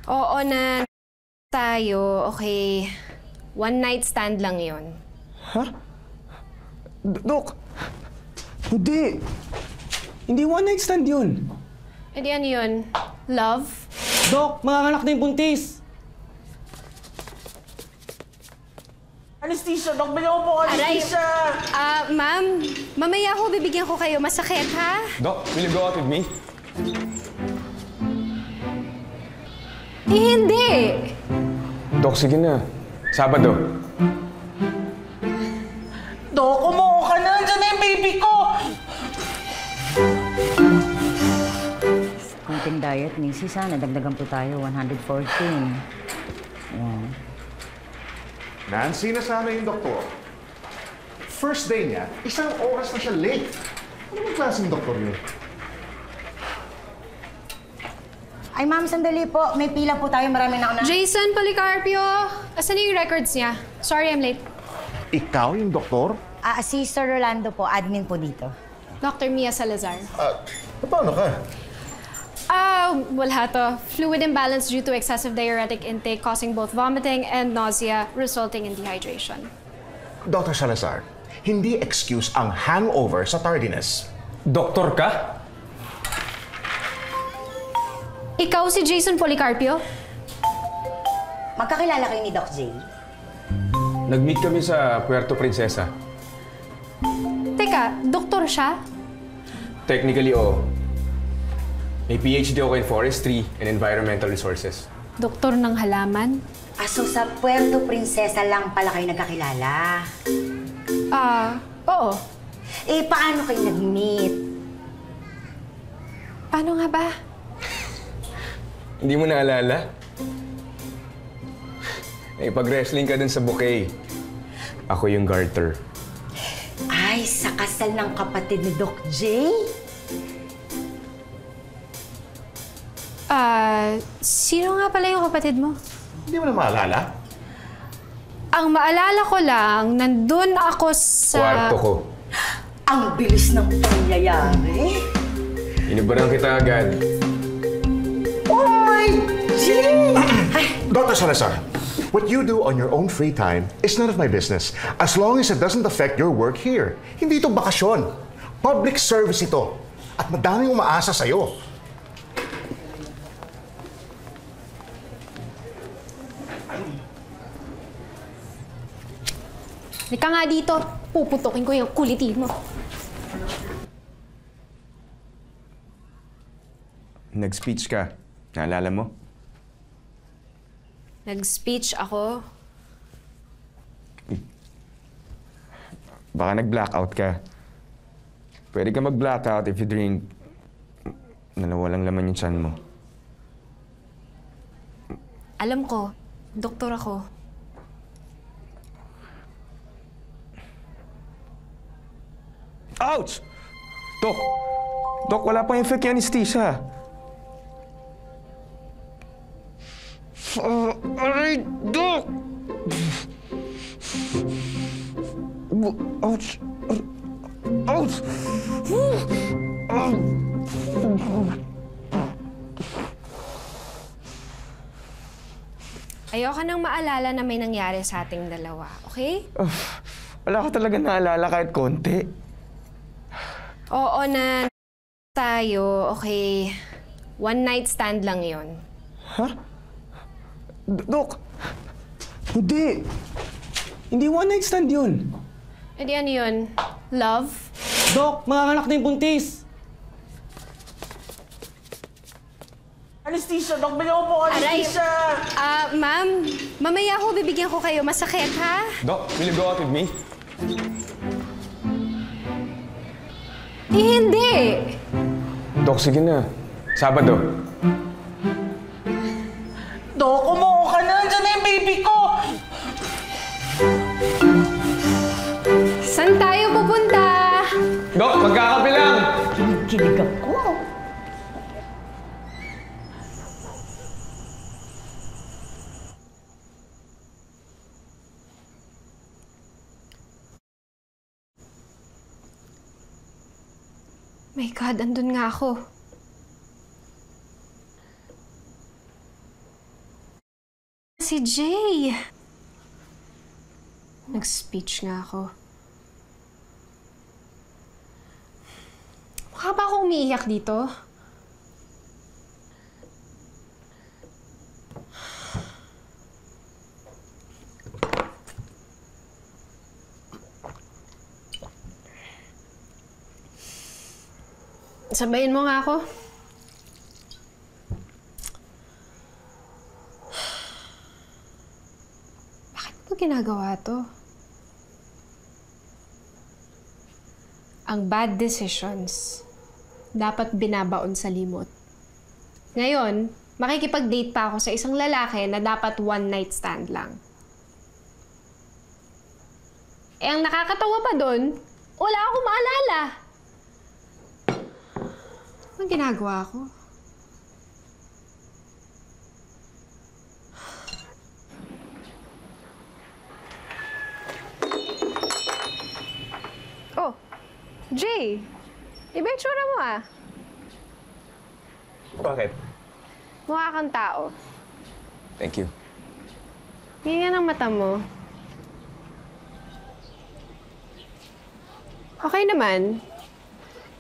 Oo na tayo, okay. One night stand lang yon. Ha? Dok! Hindi! Hindi one night stand yun! E di ano yun? Love? Dok, manganganak na yung buntis! Anesthesia! Dok, bigyan mo po anesthesia! Ma'am, mamaya ho bibigyan ko kayo. Masakit, ha? Dok, will you go out with me? Hindi! Dok, sige na. Sabado. Dok, umuo ka na! Diyan na yung baby ko! Konting diet, Mrs. Nadagdagan po tayo, 114. Yan. Nancy, nasana yung doktor. First day niya, 1 oras na siya late. Ano bang klaseng doktor yun? Ay, ma'am, sandali po. May pila po tayo. Marami na ako na... Jason Policarpio! Asan yung records niya? Sorry, I'm late. Ikaw yung doktor? Si Sir Rolando po, admin po dito. Dr. Mia Salazar. Paano ka? Wala to. Fluid imbalance due to excessive diuretic intake causing both vomiting and nausea, resulting in dehydration. Dr. Salazar, hindi excuse ang hangover sa tardiness. Doktor ka? Ikaw si Jason Policarpio? Magkakilala kayo ni Doc J? Nag-meet kami sa Puerto Princesa. Teka, doktor siya? Technically, oo. May PhD ako in Forestry and Environmental Resources. Doktor ng halaman? So sa Puerto Princesa lang pala kayo nagkakilala. Oo. Paano kayo nag-meet? Paano nga ba? Hindi mo naalala? Pag-wrestling ka dun sa bouquet. Ako yung garter. Ay, sa kasal ng kapatid ni Doc J? Sino nga pala yung kapatid mo? Hindi mo na maalala? Ang maalala ko lang, nandun ako sa... Kwarto ko. Ang bilis ng pangyayari. Inibarang kita agad. Oy! J! Dr. Salazar, what you do on your own free time is none of my business as long as it doesn't affect your work here. Hindi ito bakasyon. Public service ito. At madaming umaasa sa'yo. Halika nga dito. Puputukin ko yung kuliti mo. Nag-speech ka. Naalala mo? Nag-speech ako. Baka nag-blackout ka. Pwede ka mag-blackout if you drink na nawalang laman yung tiyan mo. Alam ko, doktor ako. Ouch! Dok! Dok, wala pang effect yung anesthesia. Aray! Dok! Ouch! Ouch! Ayoko nang maalala na may nangyari sa ating dalawa, okay? Wala ko talaga naalala kahit konti. Oo na tayo, okay. One night stand lang yon. Ha? Dok! Hindi! Hindi one night stand yun! E di ano yun? Love? Dok, manganganak na yung buntis! Anesthesia! Dok, bigyan mo po anesthesia! Ma'am, mamaya ho bibigyan ko kayo. Masakit, ha? Dok, will you go out with me? Hindi! Dok, sige na. Sabado. Dok, umuo ka na! Diyan na yung baby ko! Saan tayo pupunta? Dok, magkakape lang! Kinikilig ako. My God, andun nga ako. Si Jay. Nag-speech nga ako. Mukha ba ako umiiyak dito? Sabayin mo nga ako. Bakit mo ginagawa to? Ang bad decisions, dapat binabaon sa limot. Ngayon, makikipag-date pa ako sa isang lalaki na dapat one-night stand lang. Eh, ang nakakatawa pa dun, wala akong maalala. Anong ginagawa ko? Oh, Jay! Iba yung tsura mo ah. Bakit? Mukha kang tao. Thank you. Ganyan ang mata mo. Okay naman.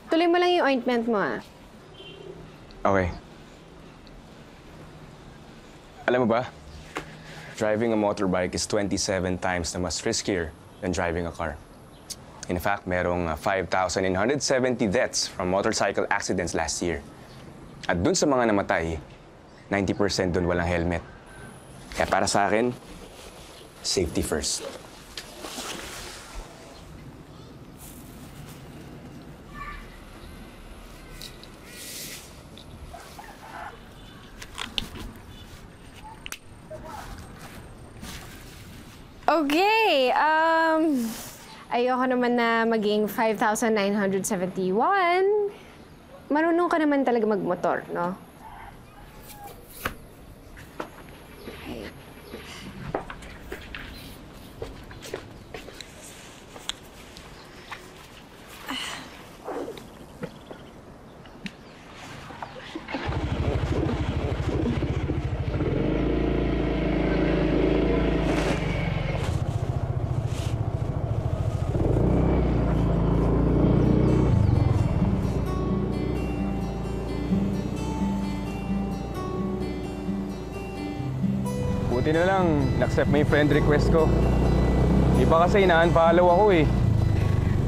Tuloy mo lang yung ointment mo ah. Okay. Alam mo ba? Driving a motorbike is 27 times na mas riskier than driving a car. In fact, merong 5,970 deaths from motorcycle accidents last year. At dun sa mga namatay, 90% dun walang helmet. Kaya para sa akin, safety first. Okay, ayoko naman na maging 5,971. Marunong ka naman talaga magmotor, no? Okay. Buti na lang, na-accept mo yung friend request ko. Di ba kasi ina-unfollow ako eh.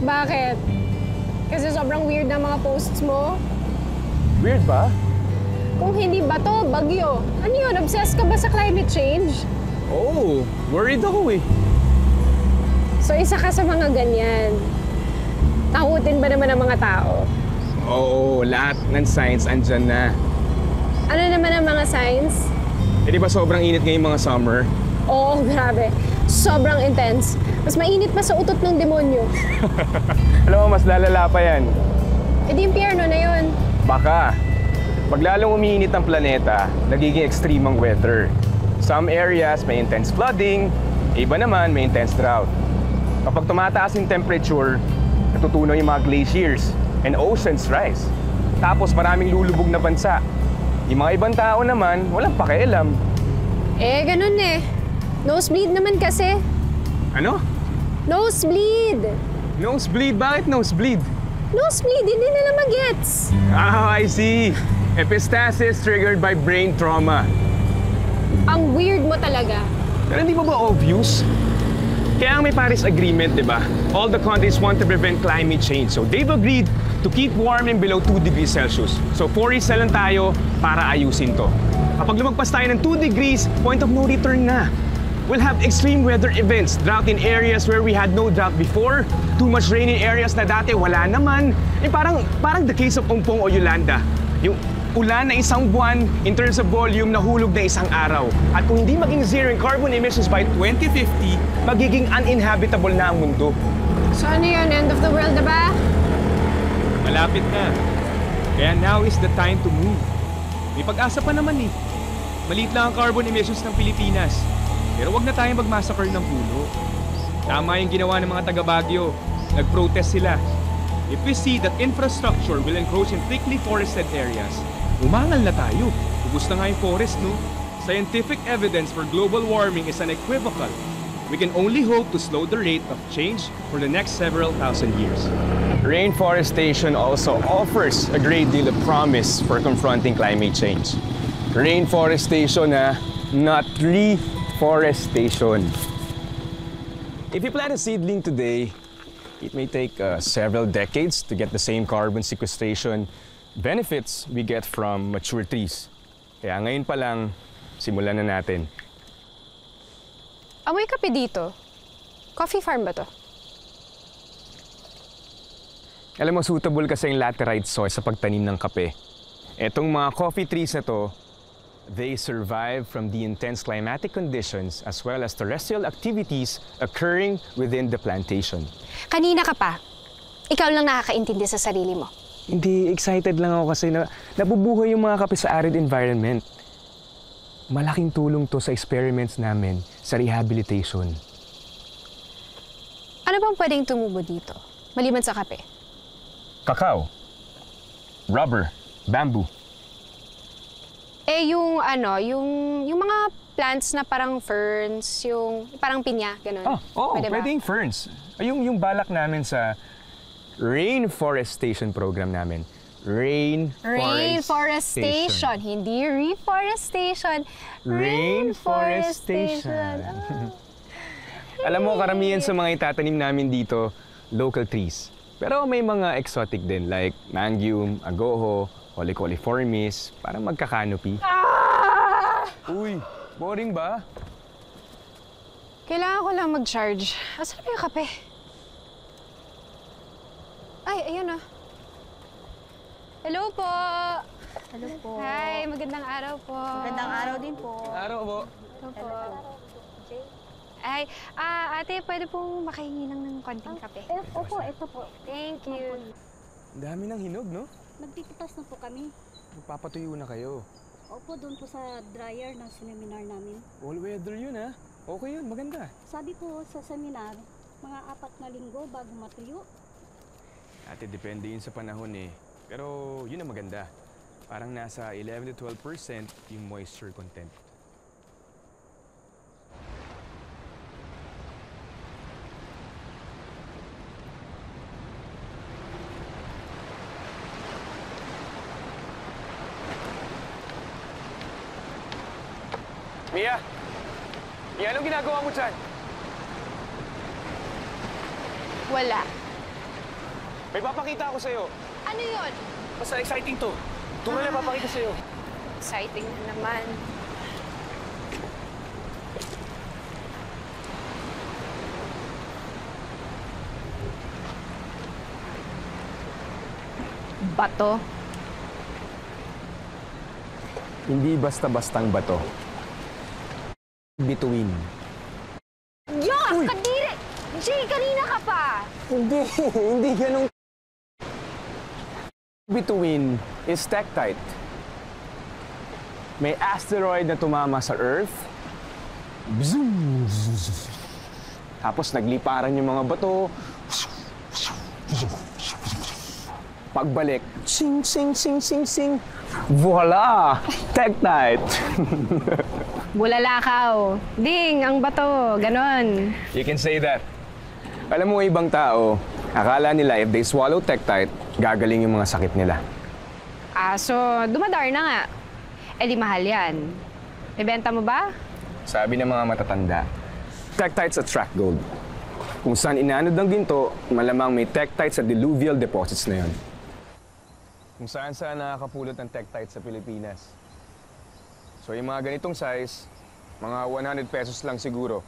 Bakit? Kasi sobrang weird na mga posts mo? Weird ba? Kung hindi ba to, bagyo. Ano yun? Obsessed ka ba sa climate change? Oo, worried ako eh. So isa ka sa mga ganyan. Takutin ba naman ang mga tao? Oo, lahat ng signs andyan na. Ano naman ang mga signs? Eh di ba sobrang init ngayong mga summer? Oo, grabe. Sobrang intense. Mas mainit pa sa utot ng demonyo. Alam mo, mas lalala pa yan. E di impyerno na yun. Baka. Pag lalong umiinit ang planeta, nagiging extreme ang weather. Some areas may intense flooding, iba naman may intense drought. Kapag tumataas yung temperature, natutunaw yung mga glaciers and oceans rise. Tapos maraming lulubog na bansa. Yung mga ibang tao naman, walang pakialam. Eh, ganun eh. Nosebleed naman kasi. Ano? Nosebleed! Nosebleed? Bakit nosebleed? Nosebleed, hindi nila magets. Ah, I see. Epistaxis triggered by brain trauma. Ang weird mo talaga. Pero hindi mo ba obvious? Kaya ang may Paris Agreement, di ba? All the countries want to prevent climate change. So they've agreed to keep warming below 2 degrees Celsius. So 4 is lang tayo para ayusin to. Kapag lumagpas tayo ng 2 degrees, point of no return na. We'll have extreme weather events, drought in areas where we had no drought before, too much rain in areas na dati wala naman. Eh parang the case of Ompong o Yolanda. Yung ulan na isang buwan in terms of volume nahulog na isang araw. At kung hindi maging zero in carbon emissions by 2050, magiging uninhabitable na ang mundo. So ano yun? End of the world na ba? Malapit na. Kaya now is the time to move. May pag-asa pa naman eh. Maliit lang ang carbon emissions ng Pilipinas. Pero wag na tayong mag-massacre ng puno. Tama yung ginawa ng mga taga-Baguio. Nag-protest sila. If we see that infrastructure will encroach in thickly forested areas, umangal na tayo. Ubus na nga yung forest, no? scientific evidence for global warming is unequivocal. We can only hope to slow the rate of change for the next several thousand years. Rainforestation also offers a great deal of promise for confronting climate change. Rainforestation, not reforestation. If you plant a seedling today, it may take several decades to get the same carbon sequestration benefits we get from mature trees. Kaya ngayon pa lang, simulan na natin. Amoy kape dito. Coffee farm ba to? Alam mo, suitable kasi yung laterite soil sa pagtanim ng kape. Etong mga coffee trees na to, they survive from the intense climatic conditions as well as terrestrial activities occurring within the plantation. Kanina ka pa. Ikaw lang nakakaintindi sa sarili mo. Hindi, excited lang ako kasi nabubuhay yung mga kape sa arid environment. Malaking tulong to sa experiments namin sa rehabilitation. Ano bang pwedeng tumubo dito? Maliban sa kape. Cacao, rubber, bamboo. Yung mga plants na parang ferns, yung parang pinya, gano'n. Pwede ba? Pwedeng ferns. Yung balak namin sa rainforestation program namin. Rainforestation, hindi reforestation. Rainforestation. Alam mo, karamihan sa mga itatanim namin dito, local trees. Pero may mga exotic din like mangium, agoho, Holicornis, parang magka-canopy. Uy, boring ba? Kailangan ko lang mag-charge. Asan ba yung kape? Ay, ayun ah. Hello po! Hello po. Hi, magandang araw po. Magandang araw din po. Araw po. Hello po. Ay, ate, pwede pong makahingi lang ng konting kape? Opo, ito po. Thank you. Ang dami ng hinog, no? Nagpipitas na po kami. Magpapatuyo na kayo. Opo, doon po sa dryer ng seminar namin. All weather yun, ha? Okay yun, maganda. Sabi po sa seminar, mga 4 na linggo bago matuyo. Ate, depende yun sa panahon eh. Pero yun ang maganda. Parang nasa 11 to 12% yung moisture content. Mia! Mia, anong ginagawa mo dyan? Wala. May papakita ako sa'yo. Ano yun? Basta exciting to. Tunay na papakita sa'yo. Exciting na naman. Bato. Hindi basta-bastang bato. Bituin. Diyos! Kadiri! Jay, kanina ka pa! Hindi ganun. Bituin is tektite. May asteroid na tumama sa Earth. Bzoom! Tapos nagliparan yung mga bato. Pagbalik, sing, sing, sing, sing, sing. Voila! Tektite! Bulalakaw. Ding, ang bato. Ganon. You can say that. Alam mo, ibang tao, akala nila if they swallow tektite, gagaling yung mga sakit nila. So, dumadar na nga. Eh di mahal yan. Ibenta mo ba? Sabi ng mga matatanda, tektite attract gold. Kung saan inaanod ng ginto, malamang may tektite sa diluvial deposits na yon. Kung saan nakakapulot ng tektite sa Pilipinas. So yung mga ganitong size, mga 100 pesos lang siguro.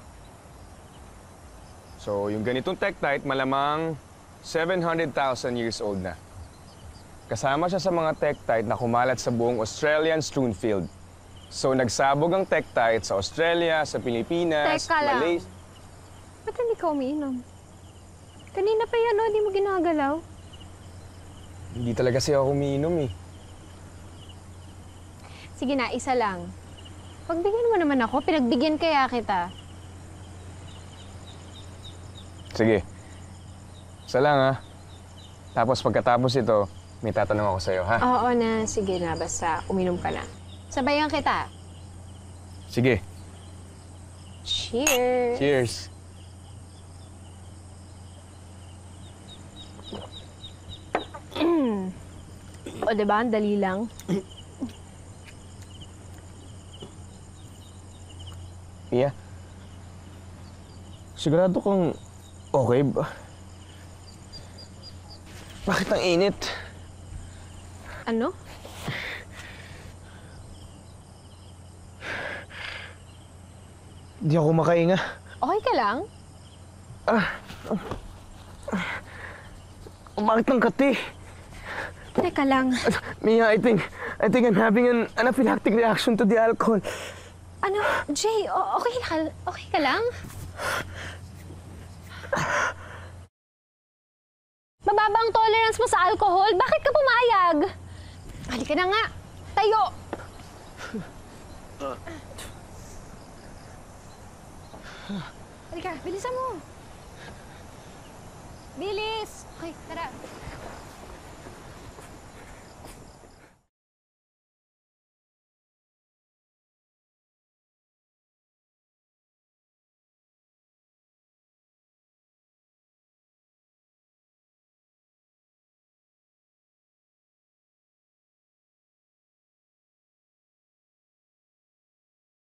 So yung ganitong tektite, malamang 700,000 years old na. Kasama siya sa mga tektite na kumalat sa buong Australian strewn field. So nagsabog ang tektite sa Australia, sa Pilipinas, Teka lang. Malaysia. Ba't hindi ka umiinom? Kanina pa yan, no? Di mo ginagalaw. Hindi talaga siya ako umiinom eh. Sige na, isa lang. Pagbigyan mo naman ako, pinagbigyan kaya kita. Sige. Isa lang ha. Tapos pagkatapos ito, may tatanong ako sa'yo ha. Oo na, sige na, basta uminom ka na. Sabayan kita. Sige. Cheers! Cheers. O, diba? Ang dali lang. Mia, sigurado kang okay ba? Bakit ang init? Ano? Di ako makahinga. Okay ka lang? Umakit ng kati. Teka lang. Mia, I think I'm having an anaphylactic reaction to the alcohol. Ano? Jay, okay ka lang? Mababa ang tolerance mo sa alcohol. Bakit ka pumayag? Halika na nga. Tayo. Halika, bilisan mo. Bilis. Okay, tara.